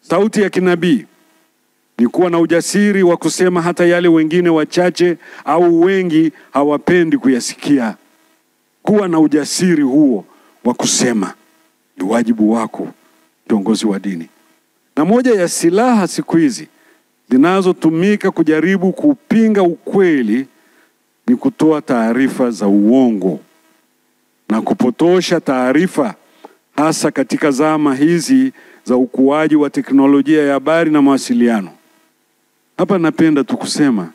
Sauti ya kinabii ni kuwa na ujasiri wa kusema hata yale wengine wachache au wengi hawapendi kuyasikia. Kuwa na ujasiri huo wa kusema ni wajibu wako, kiongozi wa dini. Na moja ya silaha siku hizi zinazotumika kujaribu kupinga ukweli ni kutoa taarifa za uongo na kupotosha taarifa, hasa katika zama hizi za ukuaji wa teknolojia ya habari na mawasiliano. Hapa napenda tukusema,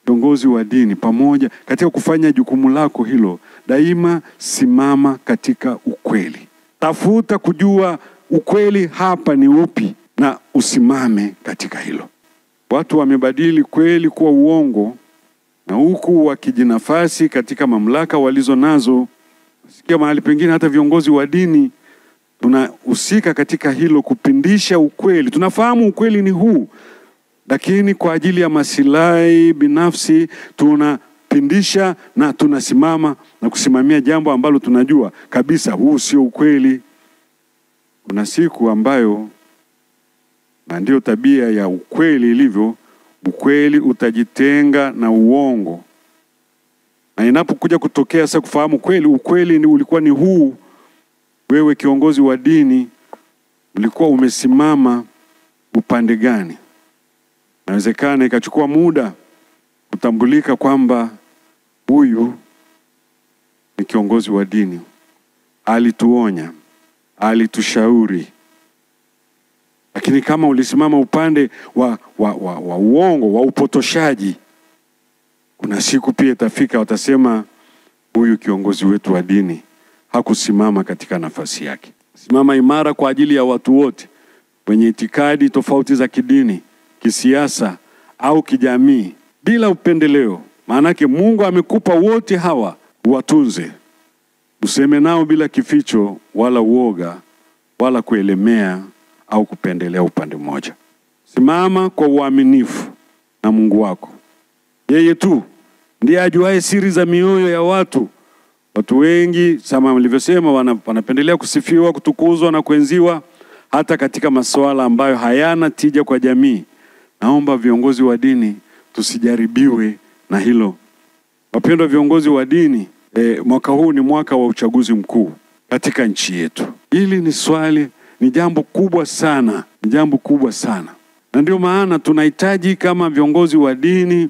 kiongozi wa dini, pamoja katika kufanya jukumu lako hilo, daima simama katika ukweli. Tafuta kujua ukweli hapa ni upi na usimame katika hilo. Watu wamebadili kweli kuwa uongo, na huku wakijinafasi katika mamlaka walizo nazo. Sikia mahali pengine hata viongozi wa dini tunahusika katika hilo, kupindisha ukweli. Tunafahamu ukweli ni huu, lakini kwa ajili ya maslahi binafsi tunapindisha na tunasimama na kusimamia jambo ambalo tunajua kabisa huu sio ukweli. Kuna siku ambayo, na ndio tabia ya ukweli ilivyo, ukweli utajitenga na uongo. Na inapokuja kutokea sasa kufahamu ukweli ni ulikuwa ni huu, wewe kiongozi wa dini ulikuwa umesimama upande gani? Inawezekana ikachukua muda kutambulika kwamba huyu ni kiongozi wa dini. Alituonya, alitushauri. Lakini kama ulisimama upande wa uongo, wa upotoshaji, kuna siku pia itafika watasema huyu kiongozi wetu wa dini hakusimama katika nafasi yake. Simama imara kwa ajili ya watu wote wenye itikadi tofauti za kidini, kisiasa au kijamii, bila upendeleo. Maanake Mungu amekupa wote hawa, uwatunze. Useme nao bila kificho wala uoga wala kuelemea au kupendelea upande mmoja. Simama kwa uaminifu na Mungu wako. Yeye tu ndiye ajuaye siri za mioyo ya watu. Watu wengi kama nilivyosema wanapendelea kusifiwa, kutukuzwa na kuenziwa hata katika masuala ambayo hayana tija kwa jamii. Naomba viongozi wa dini tusijaribiwe na hilo. Wapendwa viongozi wa dini, mwaka huu ni mwaka wa uchaguzi mkuu katika nchi yetu. Hili ni jambo kubwa sana, ni jambo kubwa sana. Na ndio maana tunahitaji kama viongozi wa dini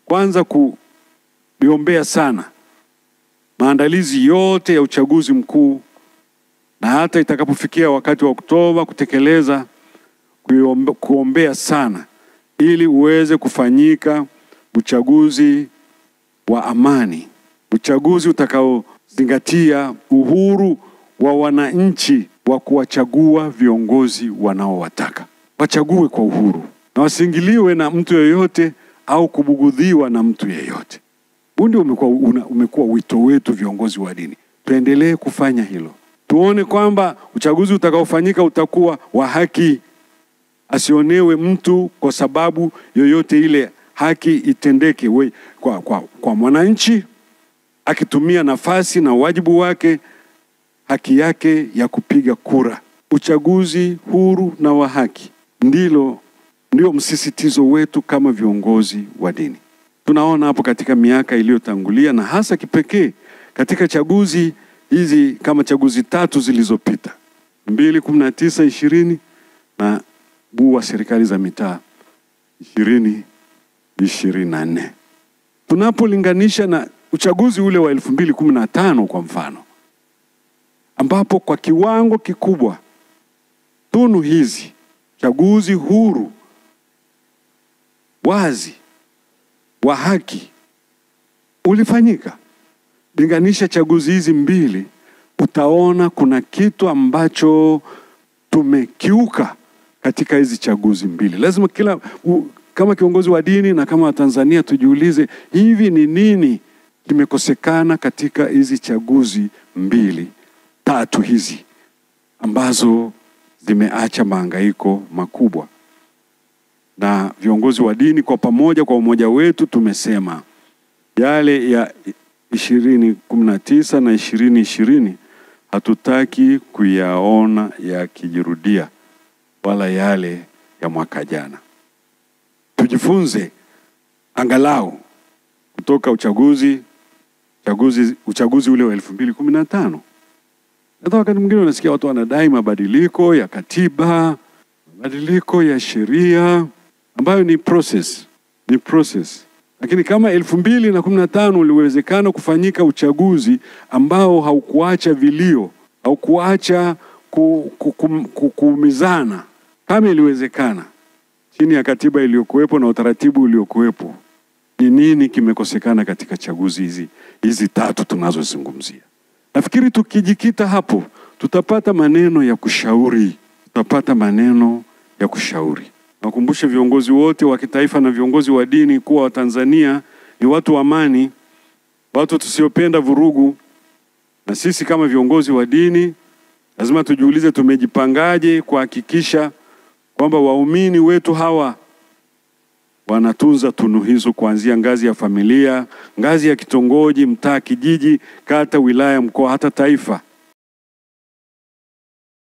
kwanza kuombea sana maandalizi yote ya uchaguzi mkuu, na hata itakapofikia wakati wa Oktoba kutekeleza, kuombea sana ili uweze kufanyika uchaguzi wa amani, uchaguzi utakaozingatia uhuru wa wananchi wa kuwachagua viongozi wanaowataka. Wachague kwa uhuru na wasingiliwe na mtu yeyote au kubugudhiwa na mtu yeyote. Huu ndio umekuwa wito wetu viongozi wa dini. Tuendelee kufanya hilo. Tuone kwamba uchaguzi utakaofanyika utakuwa wa haki. Asionewe mtu kwa sababu yoyote ile. Haki itendeke kwa mwananchi akitumia nafasi na wajibu wake, haki yake ya kupiga kura. Uchaguzi huru na wa haki ndio msisitizo wetu kama viongozi wa dini. Tunaona hapo katika miaka iliyotangulia, na hasa kipekee katika chaguzi hizi kama chaguzi 3 zilizopita, 2019, 20 na wa serikali za mitaa 2024. Tunapolinganisha na uchaguzi ule wa 2015 kwa mfano, ambapo kwa kiwango kikubwa tunu hizi, chaguzi huru, wazi, wa haki, ulifanyika. Linganisha chaguzi hizi mbili, utaona kuna kitu ambacho tumekiuka katika hizi chaguzi mbili. Lazima kama kiongozi wa dini na kama Watanzania tujiulize, hivi ni nini kimekosekana katika hizi chaguzi 2, 3 hizi ambazo zimeacha mahangaiko makubwa. Na viongozi wa dini kwa pamoja, kwa umoja wetu, tumesema yale ya 2019 na 2020 hatutaki kuyaona yakijirudia wala yale ya mwaka jana. Tujifunze angalau kutoka uchaguzi ule wa 2015. Hata wakati mwingine unasikia watu wanadai mabadiliko ya katiba, mabadiliko ya sheria, ambayo ni process. Lakini kama 2015 uliwezekana kufanyika uchaguzi ambao haukuacha vilio, haukuacha kuumizana, kama iliwezekana chini ya katiba iliyokuwepo na utaratibu uliokuwepo, ni nini kimekosekana katika chaguzi hizi tatu tunazozungumzia? Nafikiri tukijikita hapo tutapata maneno ya kushauri. Nakumbushe viongozi wote wa kitaifa na viongozi wa dini kuwa Watanzania ni watu wa amani, watu tusiopenda vurugu. Na sisi kama viongozi wa dini lazima tujiulize tumejipangaje kuhakikisha kwamba waumini wetu hawa wanatunza tunu hizo kuanzia ngazi ya familia, ngazi ya kitongoji, mtaa, kijiji, kata, wilaya, mkoa, hata taifa.